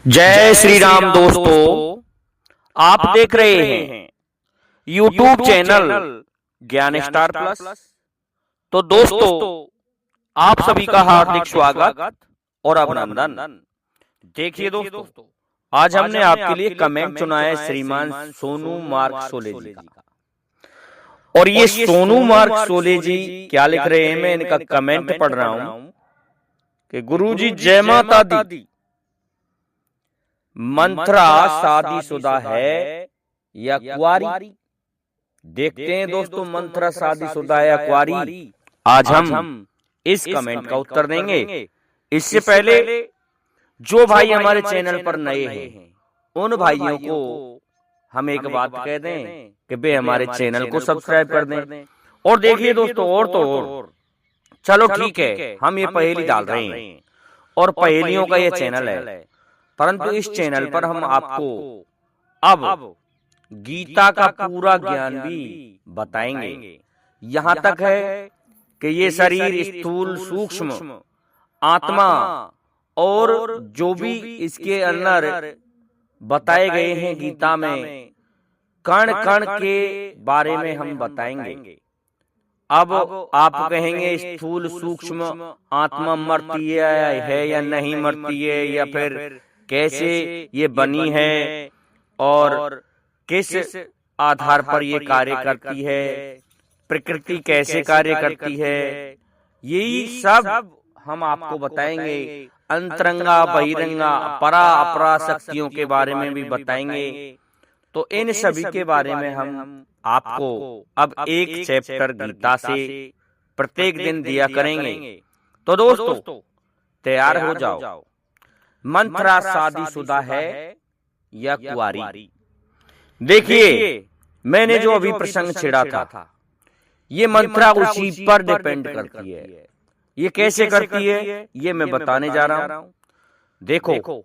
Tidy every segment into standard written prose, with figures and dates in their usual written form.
जय श्री राम दोस्तों, आप देख रहे हैं YouTube चैनल ज्ञान स्टार प्लस। तो दोस्तों, आप सभी का हार्दिक स्वागत और अभिनंदन। देखिए दोस्तों, आज हमने आपके लिए कमेंट चुना है श्रीमान सोनू मार्क सोले जी का। और ये सोनू मार्क सोले जी क्या लिख रहे हैं, मैं इनका कमेंट पढ़ रहा हूं कि गुरुजी जय माता दी, मंत्रा शादीशुदा है या कुंवारी? देखते हैं दोस्तों, मंत्रा शादीशुदा है या कुंवारी। आज हम इस कमेंट का उत्तर देंगे। इससे पहले जो भाई हमारे चैनल पर नए हैं, उन भाइयों को हम एक बात कह दें कि वे हमारे चैनल को सब्सक्राइब कर दें। और देखिए दोस्तों, और चलो ठीक है, हम ये पहेली डाल रहे हैं और पहेलियों का ये चैनल है, परंतु इस चैनल पर हम आपको अब गीता का पूरा ज्ञान भी बताएंगे। यहाँ तक है कि ये शरीर स्थूल, सूक्ष्म, आत्मा और जो भी इसके अंदर बताए गए हैं गीता में, कण कण के बारे में हम बताएंगे। अब आप कहेंगे स्थूल सूक्ष्म आत्मा मरती है या नहीं मरती है, या फिर कैसे ये बनी है और किस आधार पर ये कार्य करती है, प्रकृति कैसे कार्य करती है, यही सब हम आपको बताएंगे। अंतरंगा, बहिरंगा, परा अपरा शक्तियों के बारे में भी बताएंगे। तो इन सभी के बारे में हम आपको अब एक चैप्टर गीता से प्रत्येक दिन दिया करेंगे। तो दोस्तों, तैयार हो जाओ। मंत्रा शादीशुदा है या कुंवारी? देखिए, मैंने जो अभी प्रसंग छेड़ा था, ये मंत्रा उसी पर डिपेंड करती है। ये कैसे करती है, ये मैं बताने जा रहा हूं। देखो,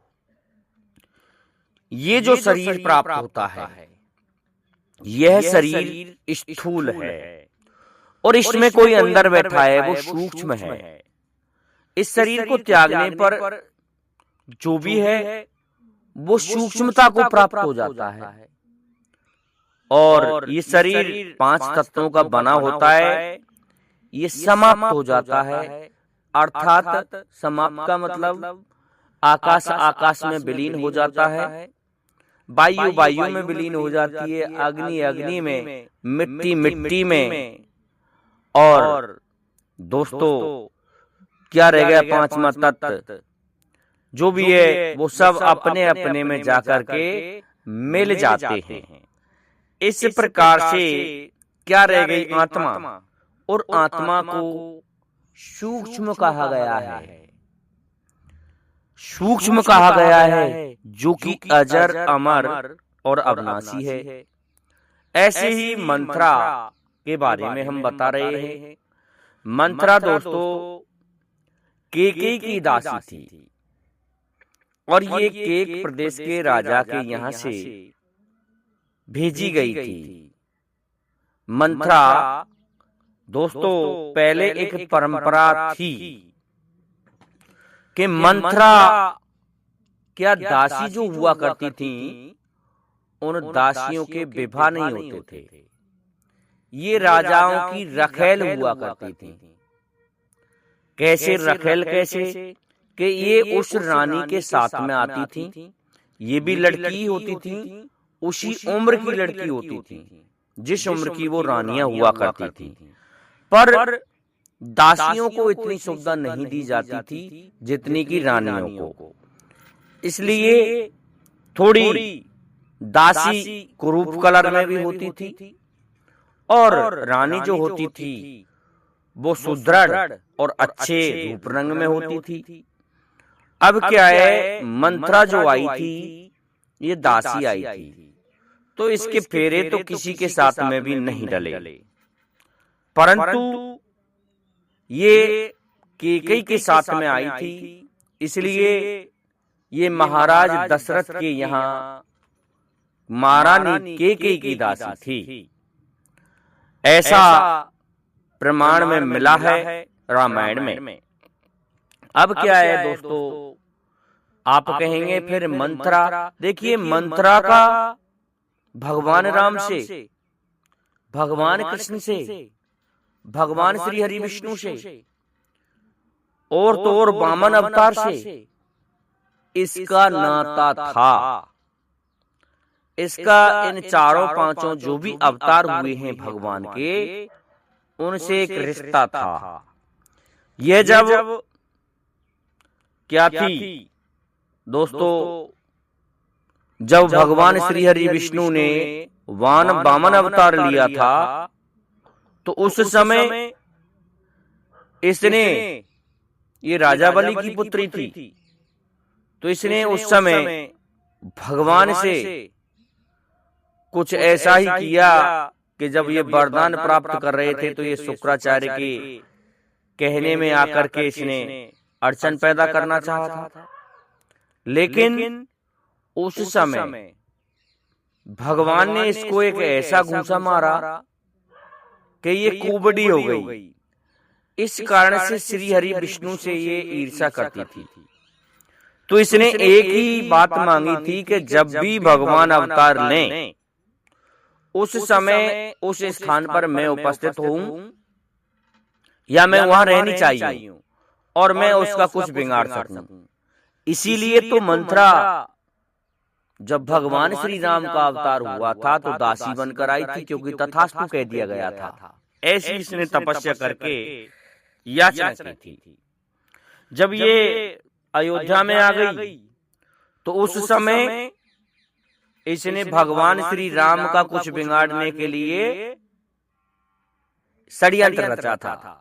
ये जो शरीर प्राप्त होता है, यह शरीर स्थूल है और इसमें कोई अंदर बैठा है, वो सूक्ष्म है। इस शरीर को त्यागने पर जो भी है वो सूक्ष्मता को प्राप्त हो जाता है। और ये शरीर 5 तत्वों का बना होता है, ये समाप्त हो जाता है। अर्थात समाप्त का मतलब आकाश आकाश में विलीन हो जाता है, वायु वायु में विलीन हो जाती है, अग्नि अग्नि में, मिट्टी मिट्टी में। और दोस्तों, क्या रह गया 5वां तत्व? जो भी है वो सब अपने अपने में जाकर के मिल जाते हैं। इस प्रकार से क्या रह गई? आत्मा। और आत्मा को सूक्ष्म कहा गया है, सूक्ष्म कहा गया है, जो कि अजर, अमर और अविनाशी है। ऐसे ही मंत्रा के बारे में हम बता रहे हैं। मंत्रा दोस्तों केकई की दासी थी और ये केक प्रदेश के राजा के यहाँ से भेजी गई थी। मंत्रा दोस्तों पहले एक परंपरा थी कि मंत्रा क्या दासी जो हुआ करती थी, उन दासियों के विवाह नहीं होते थे। ये राजाओं की रखेल हुआ करती थी। कैसे रखेल? कैसे कि ये उस रानी के साथ में आती थी, ये भी लड़की ही होती थी, उसी उम्र की लड़की होती थी जिस उम्र की वो रानियां हुआ करती थी। पर दासियों को इतनी सुविधा नहीं दी जाती थी जितनी की रानियों को। इसलिए थोड़ी दासी कुरूप कलर में भी होती थी और रानी जो होती थी वो सुदृढ़ और अच्छे रूप रंग में होती थी। अब क्या है, मंत्रा जो आई थी ये दासी आई थी, तो इसके फेरे तो किसी के साथ में भी नहीं डले, परंतु ये केकई के साथ में आई थी। इसलिए ये महाराज दशरथ के यहाँ महारानी केकई की दासी थी। ऐसा प्रमाण में मिला है रामायण में। अब क्या है दोस्तों, आप कहेंगे फिर मंथरा। देखिए मंथरा का भगवान राम से, भगवान कृष्ण से, भगवान श्री हरि विष्णु से और तो और वामन अवतार से इसका नाता था। इसका इन चारों पांचों जो भी अवतार हुए हैं भगवान के, उनसे एक रिश्ता था। यह जब क्या थी दोस्तों, जब भगवान श्री हरि विष्णु ने वामन अवतार लिया था, तो उस समय इसने, ये राजा बलि की पुत्री थी, तो इसने उस समय भगवान से कुछ ऐसा ही किया कि जब ये वरदान प्राप्त कर रहे थे तो ये शुक्राचार्य के कहने में आकर के इसने अड़चन पैदा करना चाहा था। लेकिन उस समय भगवान ने इसको एक ऐसा घूंसा मारा कि ये कुबड़ी हो गई। इस कारण से श्री हरि विष्णु से ये ईर्ष्या करती थी। तो इसने एक ही बात मांगी थी कि जब भी भगवान अवतार लें उस समय उस स्थान पर मैं उपस्थित हूं, या मैं वहां रहनी चाहिए और मैं उसका कुछ बिगाड़ सकूं। इसीलिए तो मंथरा जब भगवान श्री राम का अवतार हुआ था तो दासी बनकर आई थी, क्योंकि तथास्तु कह दिया गया था। ऐसी इसने तपस्या करके याचना की थी। जब ये अयोध्या में आ गई तो उस समय इसने भगवान श्री राम का कुछ बिगाड़ने के लिए षड्यंत्र रचा था।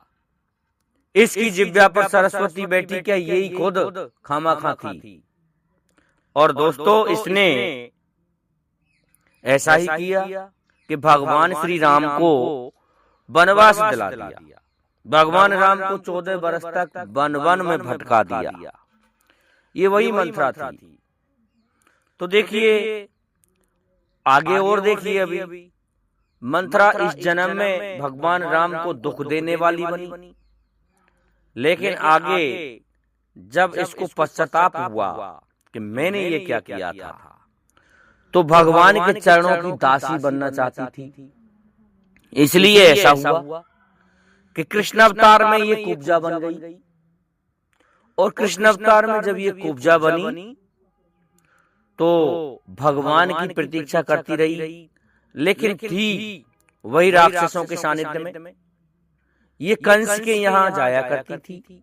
इसकी जिह्वा पर सरस्वती बैठी, क्या यही खुद खामाखा थी। और दोस्तों इसने ऐसा ही किया कि भगवान श्री राम को वनवास दिला दिया। भगवान राम को 14 वर्ष तक वन में भटका दिया। ये वही मंथरा थी। तो देखिए आगे और देखिए, अभी मंथरा इस जन्म में भगवान राम को दुख देने वाली बनी, लेकिन आगे जब इसको पश्चाताप हुआ कि मैंने ये क्या किया था, तो भगवान के चरणों की दासी बनना चाहती थी। इसलिए ऐसा हुआ कि कृष्ण अवतार में ये कुब्जा बन गई। और कृष्ण अवतार में जब ये कुब्जा बनी तो भगवान की प्रतीक्षा करती रही, लेकिन थी वही राक्षसों के सानिध्य में। ये कंस के यहाँ जाया करती थी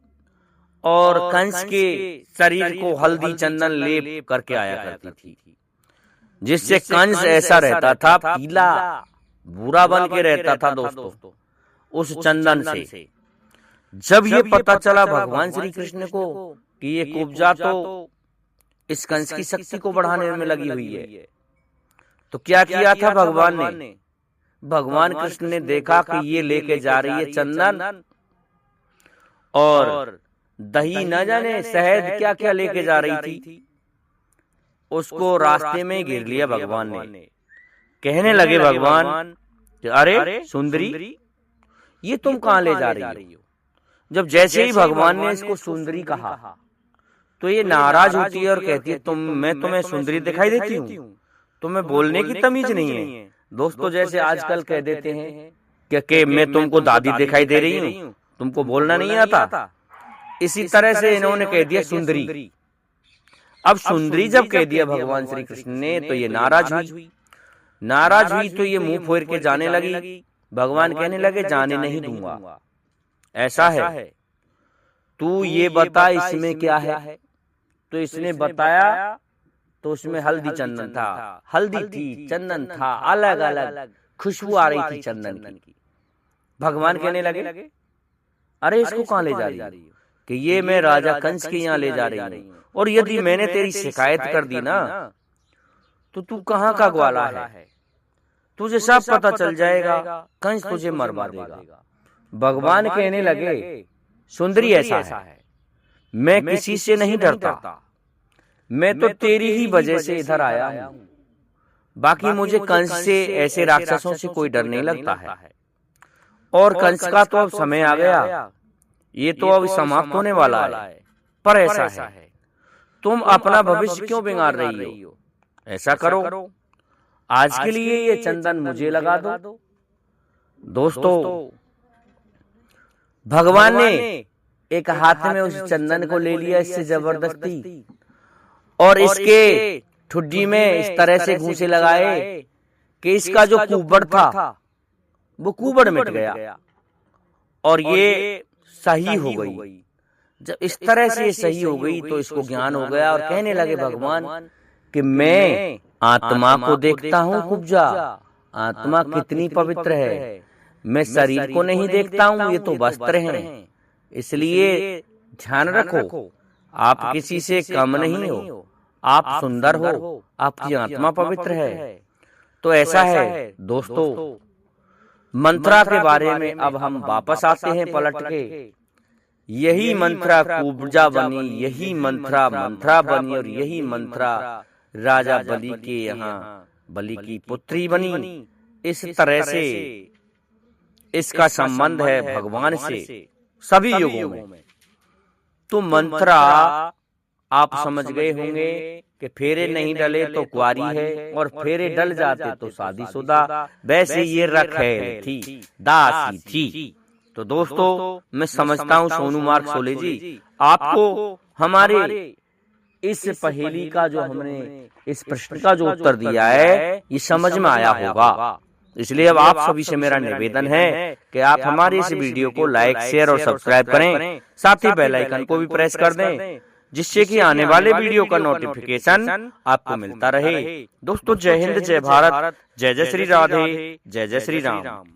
और कंस के शरीर को हल्दी चंदन लेप करके आया करती थी, जिससे कंस ऐसा रहता था, पीला बुरा बन के रहता था दोस्तों उस चंदन से। जब ये पता चला भगवान श्री कृष्ण को कि ये कुब्जा तो इस कंस की शक्ति को बढ़ाने में लगी हुई है, तो क्या किया था भगवान ने? भगवान कृष्ण ने देखा कि ये लेके जा रही है चंदन और दही, न जाने शहद क्या क्या लेके जा रही थी। उसको रास्ते में घेर लिया भगवान ने। कहने लगे भगवान, अरे सुंदरी, ये तुम कहाँ ले जा रही हो? जब जैसे ही भगवान ने इसको सुंदरी कहा तो ये नाराज होती है और कहती है, मैं तुम्हें सुंदरी दिखाई देती हूँ? तुम्हें बोलने की तमीज नहीं है। दोस्तों जैसे आजकल कह देते हैं कि मैं तुमको दादी दिखाई दे रही हूँ, तुमको बोलना नहीं आता। इसी तरह से इन्होंने कह दिया सुंदरी। अब सुंदरी जब कह दिया भगवान श्री कृष्ण ने तो ये नाराज हुई तो ये मुंह फोड़ के जाने लगी। भगवान कहने लगे, जाने नहीं दूंगा। ऐसा है, तू ये बता इसमें क्या है? तो इसने बताया तो उसमें हल्दी चंदन था, हल्दी थी, चंदन था, अलग अलग खुशबू आ रही थी चंदन की। भगवान कहने लगे, अरे इसको कहाँ ले जा रही हो? कि ये मैं राजा कंस के यहाँ ले जा रही हूँ, और यदि मैंने तेरी शिकायत कर दी ना तो तू कहाँ का ग्वाला है, तुझे सब पता चल जाएगा, कंस तुझे मरवा देगा। भगवान कहने लगे, सुंदरी ऐसा है, मैं किसी से नहीं डरता, मैं तो तेरी ही वजह से इधर आया हूँ। बाकी मुझे कंस से, ऐसे राक्षसों से कोई डर नहीं लगता है। और कंस का तो अब समय आ गया, ये तो अब समाप्त होने वाला है। पर ऐसा है तुम अपना भविष्य क्यों बिगाड़ रही हो? ऐसा करो, आज के लिए ये चंदन मुझे लगा दो। दोस्तों, भगवान ने एक हाथ में उस चंदन को ले लिया इससे जबरदस्ती, और इसके ठुड्डी में इस तरह से घूंसे लगाए कि इसका जो कुबड़ था वो कुबड़ मिट गया और ये सही हो गई। जब इस तरह से ये सही हो गई तो इसको ज्ञान हो गया और कहने लगे भगवान कि मैं आत्मा को देखता हूँ कुब्जा, आत्मा कितनी पवित्र है, मैं शरीर को नहीं देखता हूँ, ये तो वस्त्र हैं। इसलिए ध्यान रखो, आप किसी से कम नहीं हो, आप सुंदर हो, आपकी आत्मा पवित्र है। तो ऐसा है दोस्तों, मंत्रा के बारे में अब हम वापस आते हैं पलट के। यही मंत्रा कुब्जा बनी, यही मंत्रा मंत्रा बनी, और यही मंत्रा राजा बलि के यहाँ बलि की पुत्री बनी। इस तरह से इसका संबंध है भगवान से सभी युगों में। तो मंत्रा आप समझ गए होंगे कि फेरे नहीं डले तो कुंवारी है, और फेरे डल जाते तो शादीशुदा। वैसे ये रखेल थी, दासी थी। तो दोस्तों, मैं समझता हूँ सोनू मार्ग सोले जी, आपको हमारे इस पहेली का जो हमने इस प्रश्न का जो उत्तर दिया है ये समझ में आया होगा। इसलिए अब आप सभी से मेरा निवेदन है कि आप हमारे इस वीडियो को लाइक, शेयर और सब्सक्राइब करें, साथ ही बेल आइकन को भी प्रेस कर दें, जिससे कि आने वाले वीडियो का नोटिफिकेशन आपको मिलता रहे। दोस्तों, जय हिंद, जय भारत, जय जय श्री राधे, जय जय श्री राम।